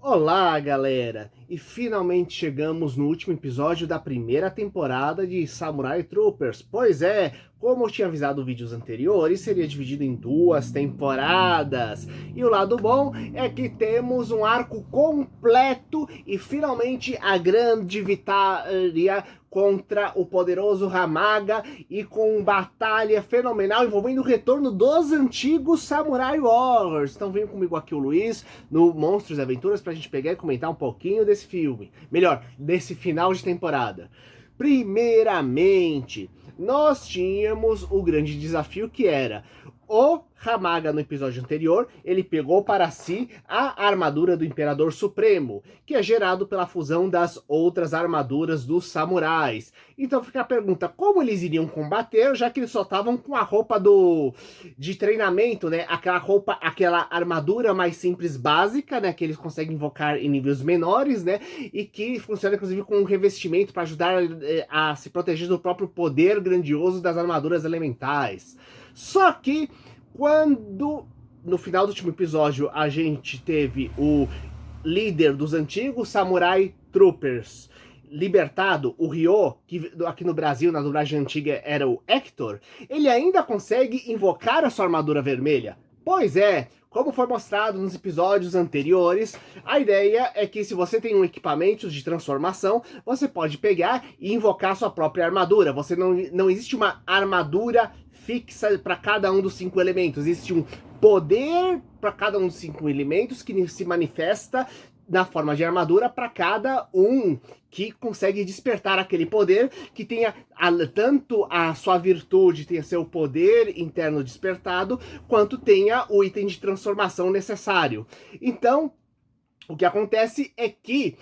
Olá, galera! E finalmente chegamos no último episódio da primeira temporada de Samurai Troopers. Pois é, como eu tinha avisado em vídeos anteriores, seria dividido em duas temporadas. E o lado bom é que temos um arco completo e finalmente a grande vitória contra o poderoso Hamaga e com batalha fenomenal envolvendo o retorno dos antigos Samurai Warriors. Então vem comigo aqui o Luiz no Monstros e Aventuras pra gente pegar e comentar um pouquinho desse filme. Melhor, desse final de temporada. Primeiramente, nós tínhamos o grande desafio que era o Hamaga no episódio anterior, ele pegou para si a armadura do Imperador Supremo, que é gerado pela fusão das outras armaduras dos samurais. Então fica a pergunta, como eles iriam combater, já que eles só estavam com a roupa de treinamento, né? Aquela roupa, aquela armadura mais simples, básica, né? Que eles conseguem invocar em níveis menores, né? E que funciona inclusive com um revestimento para ajudar a se proteger do próprio poder grandioso das armaduras elementais. Só que quando no final do último episódio a gente teve o líder dos antigos Samurai Troopers libertado, o Ryo, que aqui no Brasil, na dublagem antiga, era o Hector, ele ainda consegue invocar a sua armadura vermelha. Pois é, como foi mostrado nos episódios anteriores, a ideia é que se você tem um equipamento de transformação, você pode pegar e invocar a sua própria armadura. Você não existe uma armadura fixa para cada um dos 5 elementos. Existe um poder para cada um dos 5 elementos que se manifesta na forma de armadura para cada um que consegue despertar aquele poder, que tenha tanto a sua virtude, tenha seu poder interno despertado, quanto tenha o item de transformação necessário. Então, o que acontece é que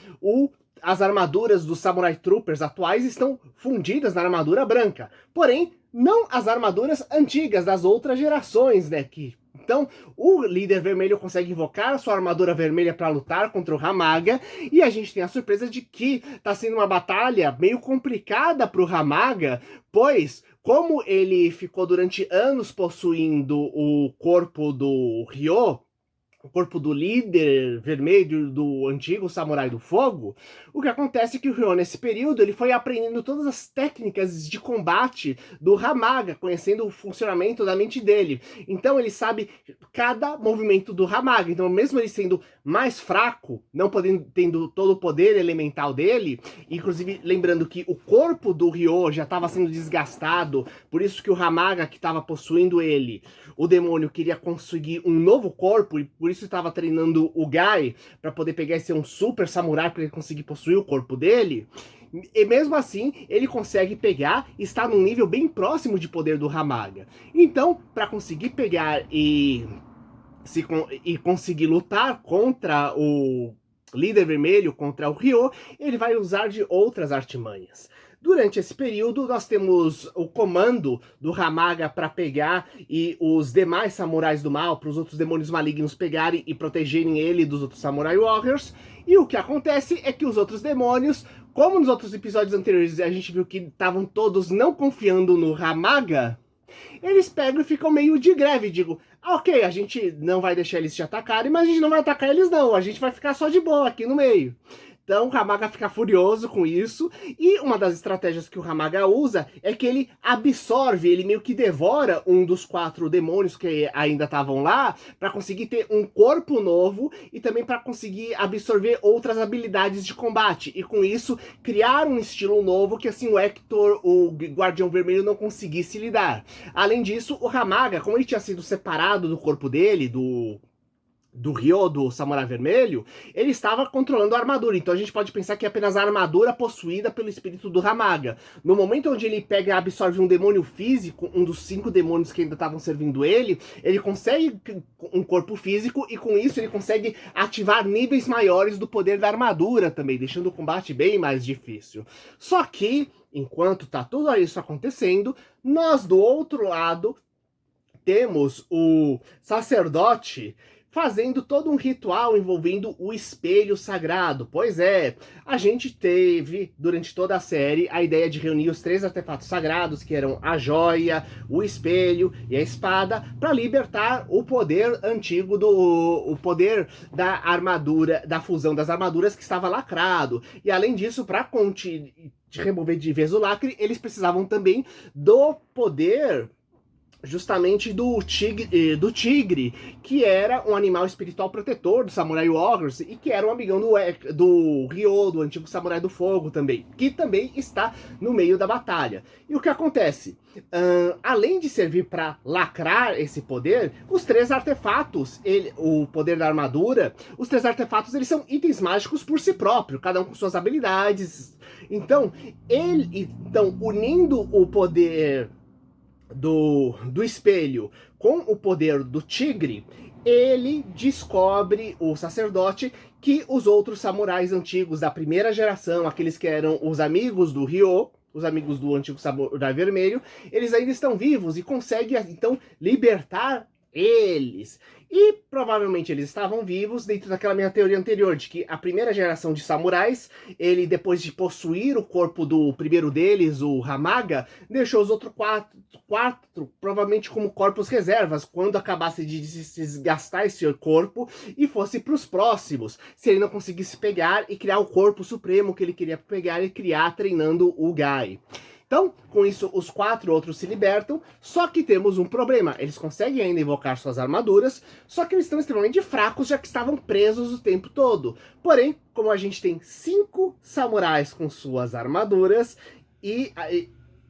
as armaduras dos Samurai Troopers atuais estão fundidas na armadura branca. Porém, não as armaduras antigas das outras gerações, né? Então, o líder vermelho consegue invocar a sua armadura vermelha para lutar contra o Hamaga, e a gente tem a surpresa de que está sendo uma batalha meio complicada para o Hamaga, pois, como ele ficou durante anos possuindo o corpo do Ryo, o corpo do líder vermelho do antigo Samurai do Fogo, o que acontece é que o Ryo, nesse período, ele foi aprendendo todas as técnicas de combate do Hamaga, conhecendo o funcionamento da mente dele. Então ele sabe cada movimento do Hamaga. Então, mesmo ele sendo mais fraco, não tendo todo o poder elemental dele, inclusive lembrando que o corpo do Ryo já estava sendo desgastado, por isso que o Hamaga que estava possuindo ele, o demônio, queria conseguir um novo corpo, e por isso estava treinando o Guy para poder pegar e ser um super samurai para ele conseguir possuir o corpo dele. E mesmo assim, ele consegue pegar e está num nível bem próximo de poder do Hamaga. Então, para conseguir pegar e conseguir lutar contra o líder vermelho, contra o Ryo, ele vai usar de outras artimanhas. Durante esse período, nós temos o comando do Hamaga para pegar e os demais samurais do mal, para os outros demônios malignos pegarem e protegerem ele dos outros Samurai Warriors. E o que acontece é que os outros demônios, como nos outros episódios anteriores a gente viu que estavam todos não confiando no Hamaga, eles pegam e ficam meio de greve. Digo, ok, a gente não vai deixar eles te atacarem, mas a gente não vai atacar eles não, a gente vai ficar só de boa aqui no meio. Então o Hamaga fica furioso com isso, e uma das estratégias que o Hamaga usa é que ele absorve, ele meio que devora um dos 4 demônios que ainda estavam lá, para conseguir ter um corpo novo e também para conseguir absorver outras habilidades de combate, e com isso criar um estilo novo que assim o Hector, o Guardião Vermelho, não conseguisse lidar. Além disso, o Hamaga, como ele tinha sido separado do corpo dele, do Ryo, do Samurai Vermelho, ele estava controlando a armadura. Então a gente pode pensar que é apenas a armadura possuída pelo espírito do Hamaga. No momento onde ele pega e absorve um demônio físico, um dos 5 demônios que ainda estavam servindo ele consegue um corpo físico, e com isso ele consegue ativar níveis maiores do poder da armadura também, deixando o combate bem mais difícil. Só que, enquanto tá tudo isso acontecendo, nós do outro lado temos o sacerdote fazendo todo um ritual envolvendo o espelho sagrado. Pois é, a gente teve, durante toda a série, a ideia de reunir os 3 artefatos sagrados, que eram a joia, o espelho e a espada, para libertar o poder antigo, o poder da armadura, da fusão das armaduras que estava lacrado. E além disso, para remover de vez o lacre, eles precisavam também do poder justamente do tigre, que era um animal espiritual protetor do Samurai Warriors e que era um amigão do Ryo, do antigo Samurai do Fogo também, que também está no meio da batalha. E o que acontece? Além de servir para lacrar esse poder, os 3 artefatos, o poder da armadura, os 3 artefatos, eles são itens mágicos por si próprio, cada um com suas habilidades. Então, unindo o poder do espelho com o poder do tigre, ele descobre, o sacerdote, que os outros samurais antigos da primeira geração, aqueles que eram os amigos do Ryo, os amigos do antigo samurai vermelho, eles ainda estão vivos e consegue então libertar eles. E provavelmente eles estavam vivos dentro daquela minha teoria anterior, de que a primeira geração de samurais, ele depois de possuir o corpo do primeiro deles, o Hamaga, deixou os outros quatro provavelmente como corpos reservas, quando acabasse de desgastar esse corpo e fosse para os próximos, se ele não conseguisse pegar e criar o corpo supremo que ele queria pegar e criar treinando o Guy. Então, com isso, os 4 outros se libertam, só que temos um problema. Eles conseguem ainda invocar suas armaduras, só que eles estão extremamente fracos, já que estavam presos o tempo todo. Porém, como a gente tem 5 samurais com suas armaduras, e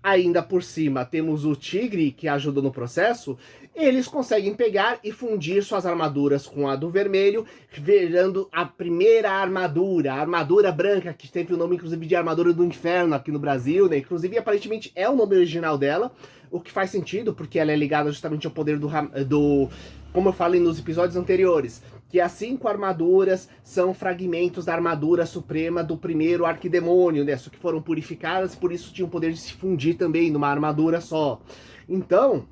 ainda por cima temos o tigre que ajuda no processo, eles conseguem pegar e fundir suas armaduras com a do vermelho, virando a primeira armadura, a armadura branca, que teve o nome inclusive de armadura do inferno aqui no Brasil, né? Inclusive aparentemente é o nome original dela, o que faz sentido, porque ela é ligada justamente ao poder do como eu falei nos episódios anteriores, que as 5 armaduras são fragmentos da armadura suprema do primeiro arquidemônio, né? Só que foram purificadas, por isso tinham o poder de se fundir também numa armadura só. Então,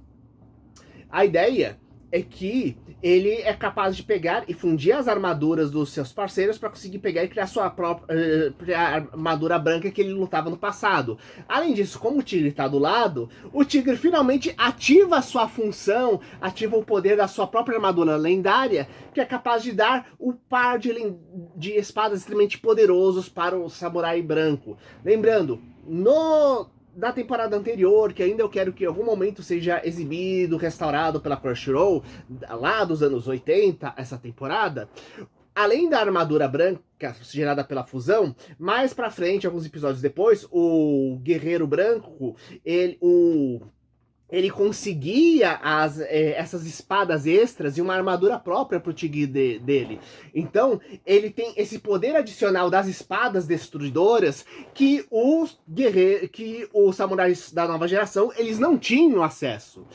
a ideia é que ele é capaz de pegar e fundir as armaduras dos seus parceiros para conseguir pegar e criar sua própria armadura branca que ele lutava no passado. Além disso, como o tigre está do lado, o tigre finalmente ativa a sua função, ativa o poder da sua própria armadura lendária, que é capaz de dar o par de espadas extremamente poderosos para o samurai branco. Lembrando, da temporada anterior, que ainda eu quero que em algum momento seja exibido, restaurado pela Crunchyroll, lá dos anos 80, essa temporada, além da armadura branca gerada pela fusão, mais pra frente, alguns episódios depois, o guerreiro branco, ele conseguia essas espadas extras e uma armadura própria pro tigre dele. Então, ele tem esse poder adicional das espadas destruidoras que os samurais da nova geração, eles não tinham acesso.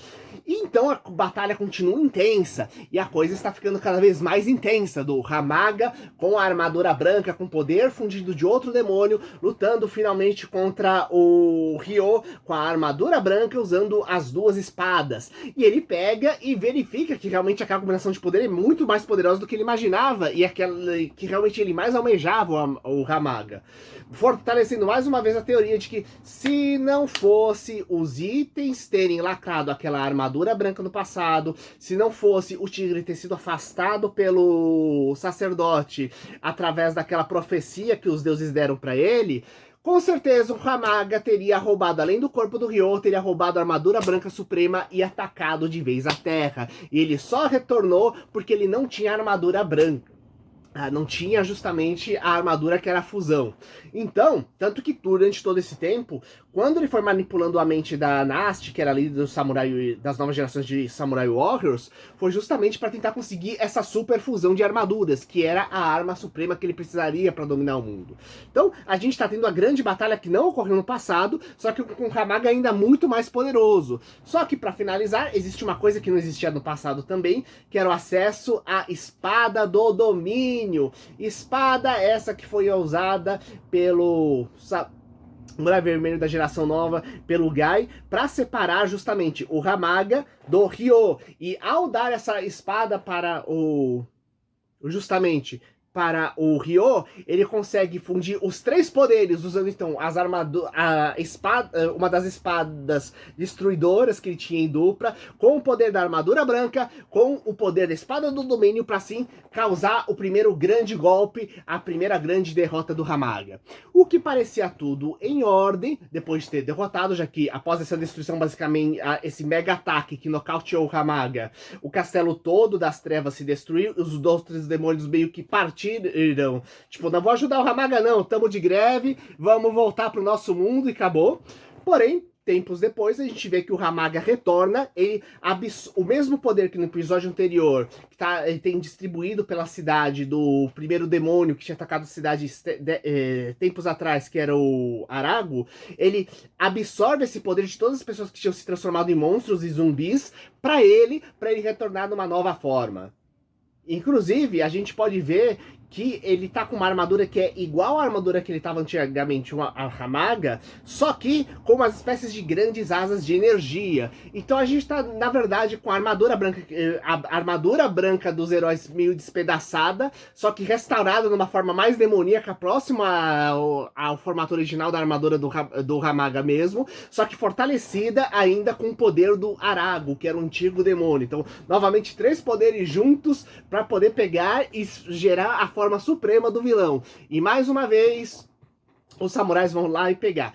E então a batalha continua intensa, e a coisa está ficando cada vez mais intensa, do Hamaga com a armadura branca, com poder fundido de outro demônio, lutando finalmente contra o Ryo com a armadura branca, usando as 2 espadas. E ele pega e verifica que realmente aquela combinação de poder é muito mais poderosa do que ele imaginava, e aquela que realmente ele mais almejava, o Hamaga. Fortalecendo mais uma vez a teoria de que se não fosse os itens terem lacrado aquela armadura branca no passado, se não fosse o tigre ter sido afastado pelo sacerdote através daquela profecia que os deuses deram para ele, com certeza o Hamaga teria roubado, além do corpo do Ryo, teria roubado a armadura branca suprema e atacado de vez a Terra. E ele só retornou porque ele não tinha armadura branca. Não tinha justamente a armadura que era a fusão. Então, tanto que durante todo esse tempo, quando ele foi manipulando a mente da Nast, que era a líder das novas gerações de Samurai Warriors, foi justamente para tentar conseguir essa super fusão de armaduras, que era a arma suprema que ele precisaria para dominar o mundo. Então, a gente está tendo a grande batalha que não ocorreu no passado, só que com o Hamaga ainda muito mais poderoso. Só que, para finalizar, existe uma coisa que não existia no passado também, que era o acesso à Espada do Domínio. Espada essa que foi usada pelo Samurai Vermelho da geração nova pelo Gai, para separar justamente o Hamaga do Ryo. E ao dar essa espada para justamente para o Ryo, ele consegue fundir os 3 poderes, usando então as uma das espadas destruidoras que ele tinha em dupla, com o poder da armadura branca, com o poder da espada do domínio, para assim causar o primeiro grande golpe, a primeira grande derrota do Hamaga. O que parecia tudo em ordem, depois de ter derrotado, já que após essa destruição, basicamente, esse mega ataque que nocauteou o Hamaga, o castelo todo das trevas se destruiu, os outros demônios meio que partiram. Tipo, não vou ajudar o Hamaga não, tamo de greve, vamos voltar pro nosso mundo e acabou. Porém, tempos depois, a gente vê que o Hamaga retorna, o mesmo poder que no episódio anterior, que ele tem distribuído pela cidade do primeiro demônio que tinha atacado a cidade tempos atrás, que era o Arago, ele absorve esse poder de todas as pessoas que tinham se transformado em monstros e zumbis para ele retornar numa nova forma. Inclusive, a gente pode ver que ele tá com uma armadura que é igual à armadura que ele tava antigamente, a Hamaga, só que com umas espécies de grandes asas de energia. Então a gente tá, na verdade, com a armadura branca dos heróis meio despedaçada, só que restaurada numa forma mais demoníaca, próxima ao formato original da armadura do Hamaga mesmo, só que fortalecida ainda com o poder do Arago, que era o antigo demônio. Então, novamente, 3 poderes juntos para poder pegar e gerar a forma suprema do vilão. E mais uma vez, os samurais vão lá e pegar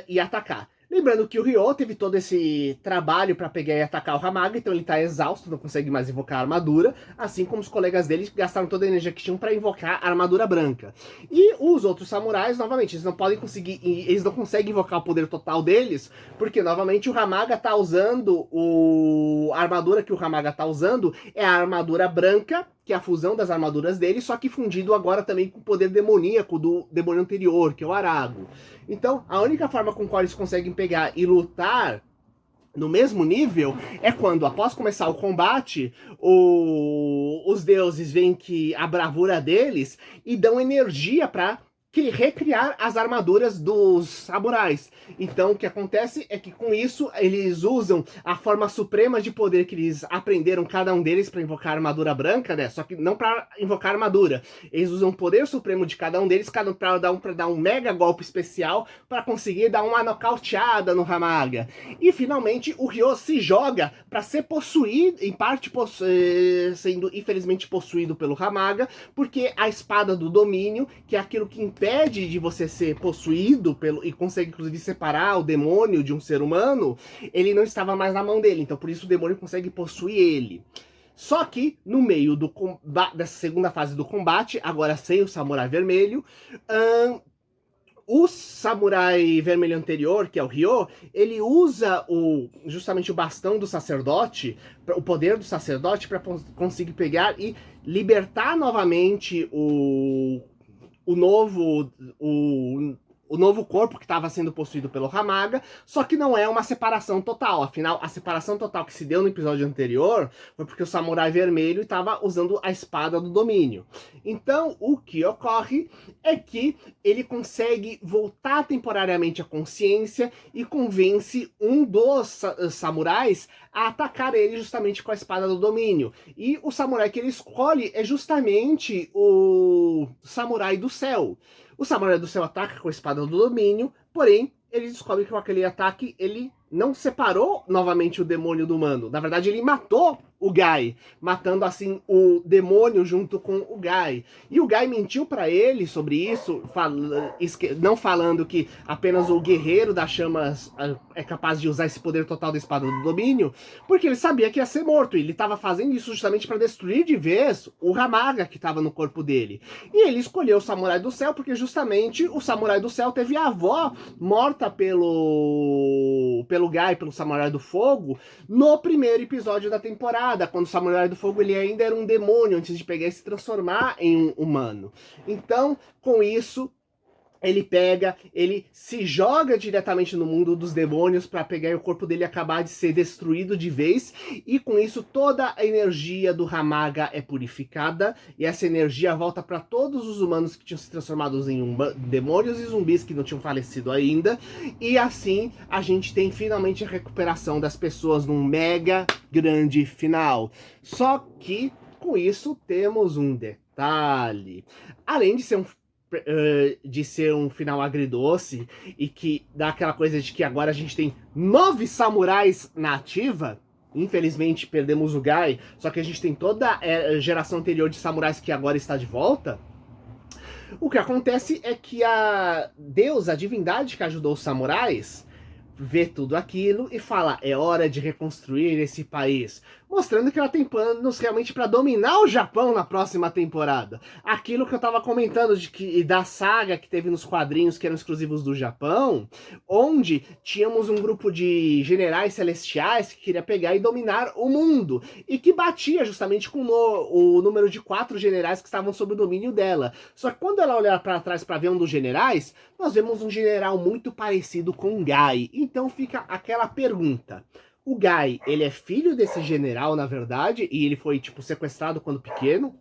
e atacar. Lembrando que o Ryo teve todo esse trabalho para pegar e atacar o Hamaga, então ele tá exausto, não consegue mais invocar a armadura, assim como os colegas dele gastaram toda a energia que tinham para invocar a armadura branca. E os outros samurais, novamente, eles não conseguem invocar o poder total deles, porque novamente o Hamaga tá usando a armadura que o Hamaga tá usando é a armadura branca, que é a fusão das armaduras dele, só que fundido agora também com o poder demoníaco do demônio anterior, que é o Arago. Então, a única forma com qual eles conseguem pegar e lutar no mesmo nível é quando, após começar o combate, os deuses veem que a bravura deles e dão energia para recriar as armaduras dos samurais. Então o que acontece é que com isso eles usam a forma suprema de poder que eles aprenderam, cada um deles, para invocar a armadura branca, né? Só que não para invocar a armadura. Eles usam o poder supremo de cada um deles, para dar um mega golpe especial para conseguir dar uma nocauteada no Hamaga. E finalmente o Ryo se joga para ser possuído, em parte sendo infelizmente possuído pelo Hamaga, porque a espada do domínio, que é aquilo que impede de você ser possuído e consegue inclusive separar o demônio de um ser humano, ele não estava mais na mão dele, então por isso o demônio consegue possuir ele. Só que no meio dessa segunda fase do combate, agora sem o Samurai Vermelho, o Samurai Vermelho anterior, que é o Ryo, ele usa justamente o bastão do sacerdote, o poder do sacerdote, para conseguir pegar e libertar novamente o novo corpo que estava sendo possuído pelo Hamaga, só que não é uma separação total. Afinal, a separação total que se deu no episódio anterior foi porque o Samurai Vermelho estava usando a espada do domínio. Então, o que ocorre é que ele consegue voltar temporariamente à consciência e convence um dos samurais a atacar ele justamente com a espada do domínio. E o samurai que ele escolhe é justamente o Samurai do Céu. O Samurai do Céu ataca com a espada do domínio, porém, ele descobre que com aquele ataque ele não separou novamente o demônio do humano. Na verdade, ele matou o Gai, matando assim o demônio junto com o Gai. E o Gai mentiu para ele sobre isso, não falando que apenas o guerreiro das chamas é capaz de usar esse poder total da espada do domínio, porque ele sabia que ia ser morto. E ele estava fazendo isso justamente para destruir de vez o Hamaga que estava no corpo dele. E ele escolheu o Samurai do Céu porque justamente o Samurai do Céu teve a avó morta pelo Gai, pelo Samurai do Fogo, no primeiro episódio da temporada, quando o Samurai do Fogo ele ainda era um demônio antes de pegar e se transformar em um humano. Então, com isso, ele pega, ele se joga diretamente no mundo dos demônios para pegar e o corpo dele acabar de ser destruído de vez, e com isso toda a energia do Hamaga é purificada, e essa energia volta para todos os humanos que tinham se transformado em demônios e zumbis que não tinham falecido ainda, e assim a gente tem finalmente a recuperação das pessoas num mega grande final. Só que com isso temos um detalhe. Além de ser um final agridoce e que dá aquela coisa de que agora a gente tem 9 samurais na ativa. Infelizmente perdemos o Guy, só que a gente tem toda a geração anterior de samurais que agora está de volta. O que acontece é que a deusa, a divindade que ajudou os samurais, vê tudo aquilo e fala: é hora de reconstruir esse país, mostrando que ela tem planos realmente para dominar o Japão na próxima temporada. Aquilo que eu tava comentando da saga que teve nos quadrinhos que eram exclusivos do Japão, onde tínhamos um grupo de generais celestiais que queria pegar e dominar o mundo, e que batia justamente com o número de 4 generais que estavam sob o domínio dela. Só que quando ela olhar para trás para ver um dos generais, nós vemos um general muito parecido com o Guy. Então fica aquela pergunta: o Guy, ele é filho desse general, na verdade, e ele foi, tipo, sequestrado quando pequeno?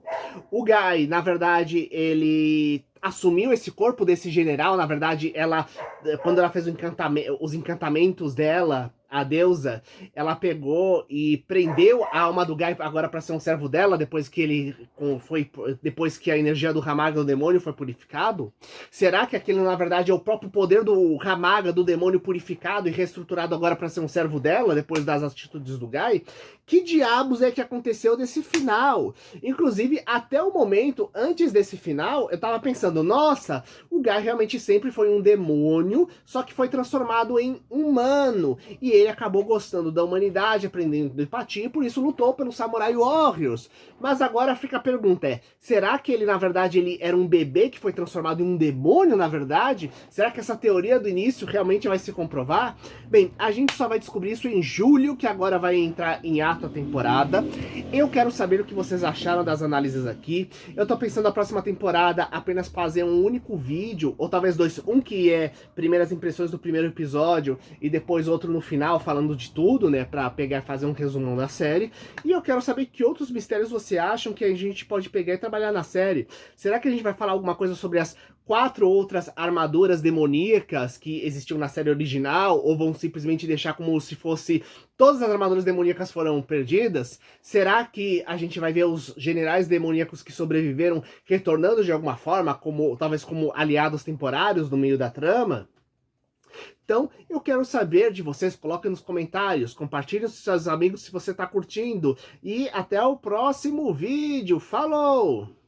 O Guy, na verdade, ele assumiu esse corpo desse general, na verdade, quando ela fez os encantamentos dela, a deusa, ela pegou e prendeu a alma do Guy agora para ser um servo dela, depois que a energia do Hamaga do demônio foi purificado? Será que aquilo na verdade é o próprio poder do Hamaga do demônio purificado e reestruturado agora para ser um servo dela, depois das atitudes do Guy? Que diabos é que aconteceu desse final? Inclusive, até o momento, antes desse final, eu tava pensando, nossa, o Guy realmente sempre foi um demônio, só que foi transformado em humano, e ele acabou gostando da humanidade, aprendendo empatia, e por isso lutou pelo Samurai Warriors. Mas agora fica a pergunta, será que ele, na verdade, ele era um bebê que foi transformado em um demônio, na verdade? Será que essa teoria do início realmente vai se comprovar? Bem, a gente só vai descobrir isso em julho, que agora vai entrar em a temporada. Eu quero saber o que vocês acharam das análises aqui. Eu tô pensando na próxima temporada apenas fazer um único vídeo, ou talvez dois, um que é primeiras impressões do primeiro episódio e depois outro no final falando de tudo, né, pra pegar e fazer um resumão da série. E eu quero saber que outros mistérios você acham que a gente pode pegar e trabalhar na série. Será que a gente vai falar alguma coisa sobre as 4 outras armaduras demoníacas que existiam na série original, ou vão simplesmente deixar como se fosse todas as armaduras demoníacas foram perdidas? Será que a gente vai ver os generais demoníacos que sobreviveram retornando de alguma forma, talvez como aliados temporários no meio da trama? Então, eu quero saber de vocês, coloquem nos comentários, compartilhem com seus amigos se você está curtindo, e até o próximo vídeo. Falou!